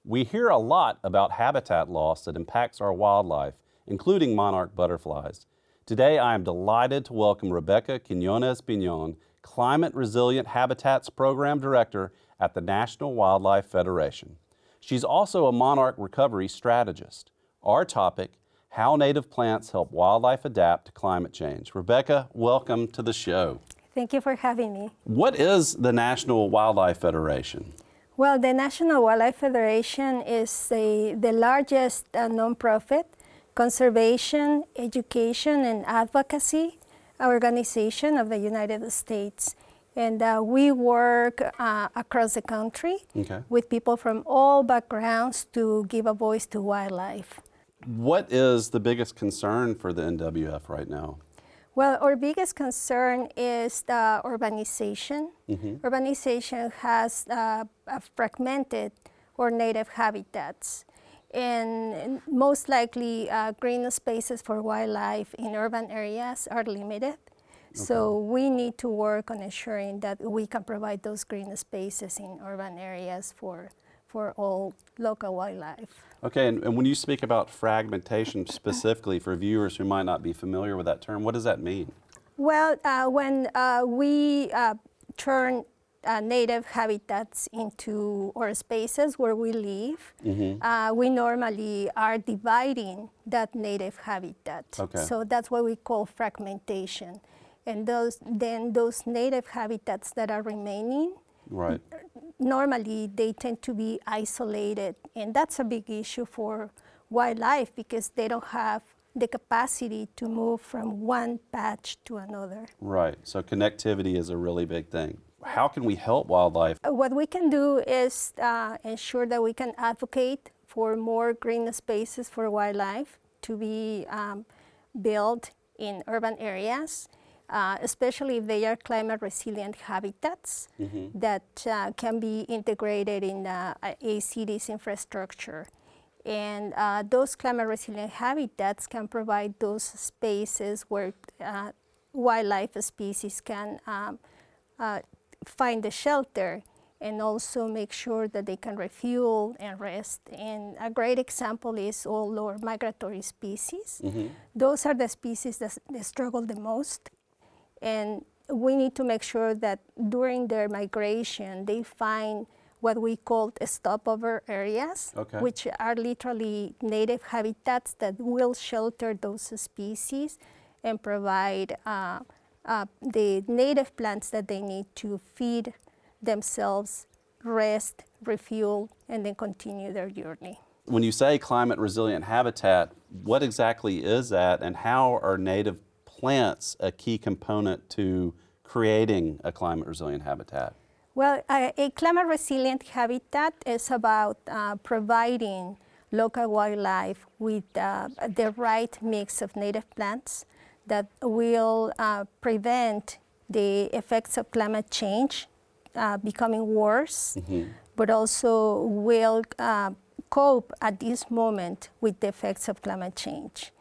We hear a lot about habitat loss that impacts our wildlife, including monarch butterflies. Today, I am delighted to welcome Rebecca Quiñones-Piñon, Climate Resilient Habitats Program Director at the National Wildlife Federation. She's also a monarch recovery strategist. Our topic, how native plants help wildlife adapt to climate change. Rebecca, welcome to the show. Thank you for having me. What is the National Wildlife Federation? Well, the National Wildlife Federation is the largest nonprofit conservation, education, and advocacy organization of the United States. And we work across the country with people from all backgrounds to give a voice to wildlife. What is the biggest concern for the NWF right now? Well, our biggest concern is the urbanization. Urbanization has fragmented our native habitats. And most likely, green spaces for wildlife in urban areas are limited. So we need to work on ensuring that we can provide those green spaces in urban areas for all local wildlife. Okay, and when you speak about fragmentation specifically for viewers who might not be familiar with that term, what does that mean? Well, when we turn native habitats into our spaces where we live, we normally are dividing that native habitat. So that's what we call fragmentation. And those native habitats that are remaining, normally they tend to be isolated. And that's a big issue for wildlife because they don't have the capacity to move from one patch to another. Right, so connectivity is a really big thing. How can we help wildlife? What we can do is ensure that we can advocate for more green spaces for wildlife to be built in urban areas, especially if they are climate resilient habitats that can be integrated in a city's infrastructure. And those climate resilient habitats can provide those spaces where wildlife species can find a shelter and also make sure that they can refuel and rest. And a great example is all our migratory species. Those are the species that struggle the most. And we need to make sure that during their migration, they find what we call stopover areas, which are literally native habitats that will shelter those species and provide the native plants that they need to feed themselves, rest, refuel, and then continue their journey. When you say climate resilient habitat, what exactly is that, and how are native plants a key component to creating a climate resilient habitat? Well, a climate resilient habitat is about providing local wildlife with the right mix of native plants that will prevent the effects of climate change becoming worse, but also will cope at this moment with the effects of climate change.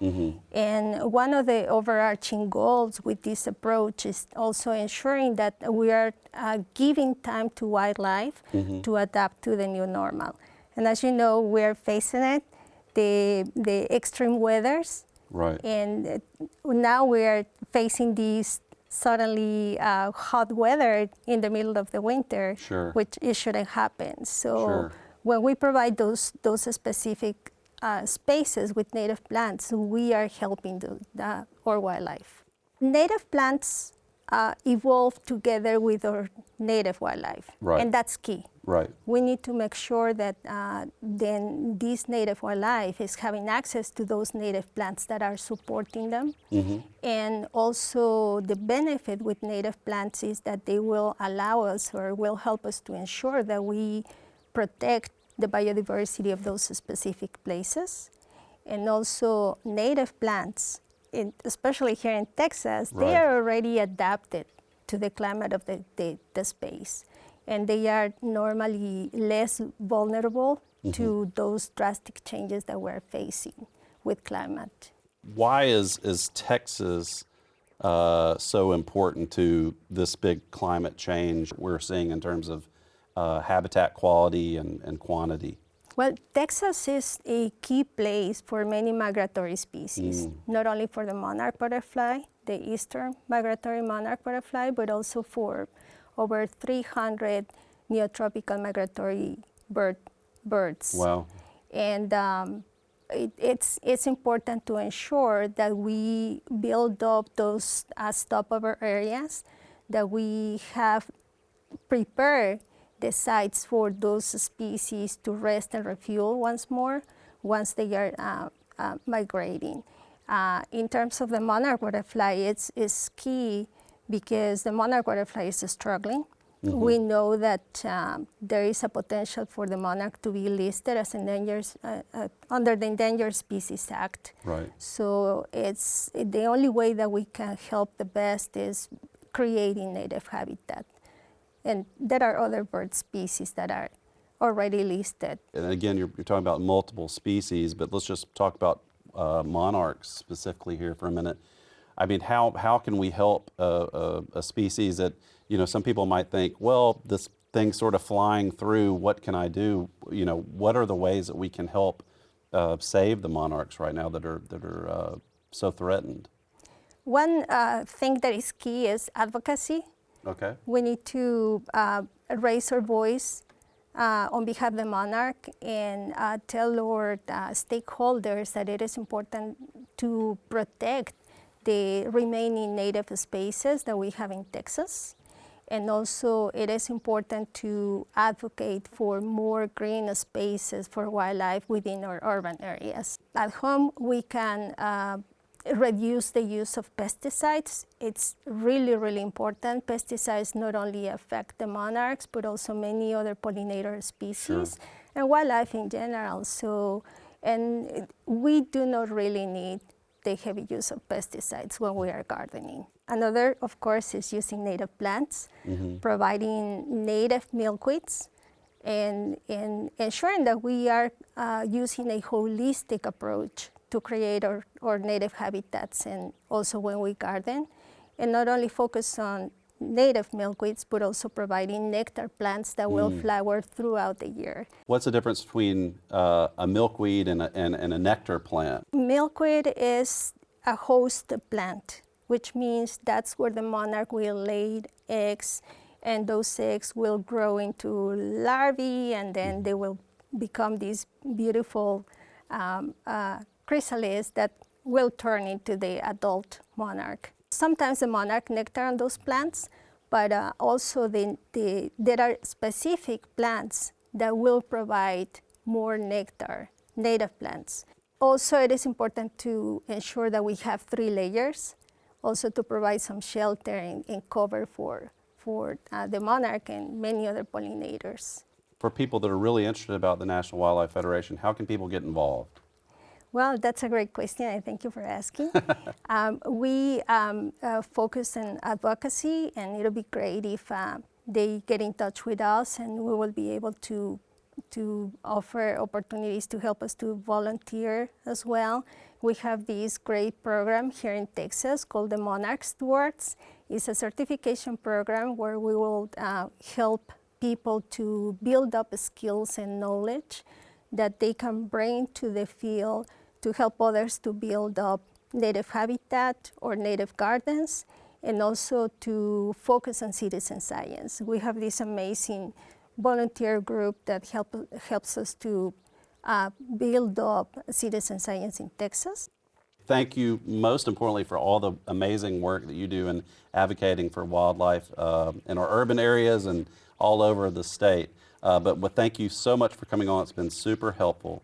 And one of the overarching goals with this approach is also ensuring that we are giving time to wildlife to adapt to the new normal. And as you know, we're facing it, the extreme weathers. And now we're facing these suddenly hot weather in the middle of the winter, which it shouldn't happen. So when we provide those specific spaces with native plants, we are helping our wildlife. Native plants evolve together with our native wildlife, and that's key. We need to make sure that then this native wildlife is having access to those native plants that are supporting them. And also the benefit with native plants is that they will allow us or will help us to ensure that we protect the biodiversity of those specific places. And also native plants, especially here in Texas, they are already adapted to the climate of the space. And they are normally less vulnerable to those drastic changes that we're facing with climate. Why is Texas so important to this big climate change we're seeing in terms of habitat quality and quantity? Well, Texas is a key place for many migratory species, not only for the monarch butterfly, the eastern migratory monarch butterfly, but also for over 300 neotropical migratory birds. Wow. And it's important to ensure that we build up those stopover areas, that we have prepared the sites for those species to rest and refuel once more once they are migrating. In terms of the monarch butterfly, it's key because the monarch butterfly is struggling. We know that there is a potential for the monarch to be listed as under the Endangered Species Act. Right. So it's the only way that we can help the best is creating native habitat. And there are other bird species that are already listed. And again, you're talking about multiple species, but let's just talk about monarchs specifically here for a minute. I mean, how can we help a species that, you know, some people might think, well, this thing's sort of flying through, what can I do? You know, what are the ways that we can help save the monarchs right now that are so threatened? One thing that is key is advocacy. Okay. We need to raise our voice on behalf of the monarch and tell our stakeholders that it is important to protect the remaining native spaces that we have in Texas. And also it is important to advocate for more green spaces for wildlife within our urban areas. At home, we can reduce the use of pesticides. It's really, really important. Pesticides not only affect the monarchs, but also many other pollinator species and wildlife in general. So, and we do not really need the heavy use of pesticides when we are gardening. Another, of course, is using native plants, providing native milkweeds, and ensuring that we are using a holistic approach to create our native habitats, and also when we garden, and not only focus on native milkweeds, but also providing nectar plants that will flower throughout the year. What's the difference between a milkweed and a nectar plant? Milkweed is a host plant, which means that's where the monarch will lay eggs, and those eggs will grow into larvae, and then they will become these beautiful chrysalids that will turn into the adult monarch. Sometimes the monarch nectar on those plants, but also there are specific plants that will provide more nectar, native plants. Also, it is important to ensure that we have 3 layers, also to provide some shelter and cover for the monarch and many other pollinators. For people that are really interested about the National Wildlife Federation, how can people get involved? Well, that's a great question, and thank you for asking. We focus on advocacy, and it'll be great if they get in touch with us, and we will be able to offer opportunities to help us to volunteer as well. We have this great program here in Texas called the Monarch Stewards. It's a certification program where we will help people to build up skills and knowledge that they can bring to the field to help others to build up native habitat or native gardens, and also to focus on citizen science. We have this amazing volunteer group that helps us to build up citizen science in Texas. Thank you, most importantly, for all the amazing work that you do in advocating for wildlife in our urban areas and all over the state. But thank you so much for coming on. It's been super helpful.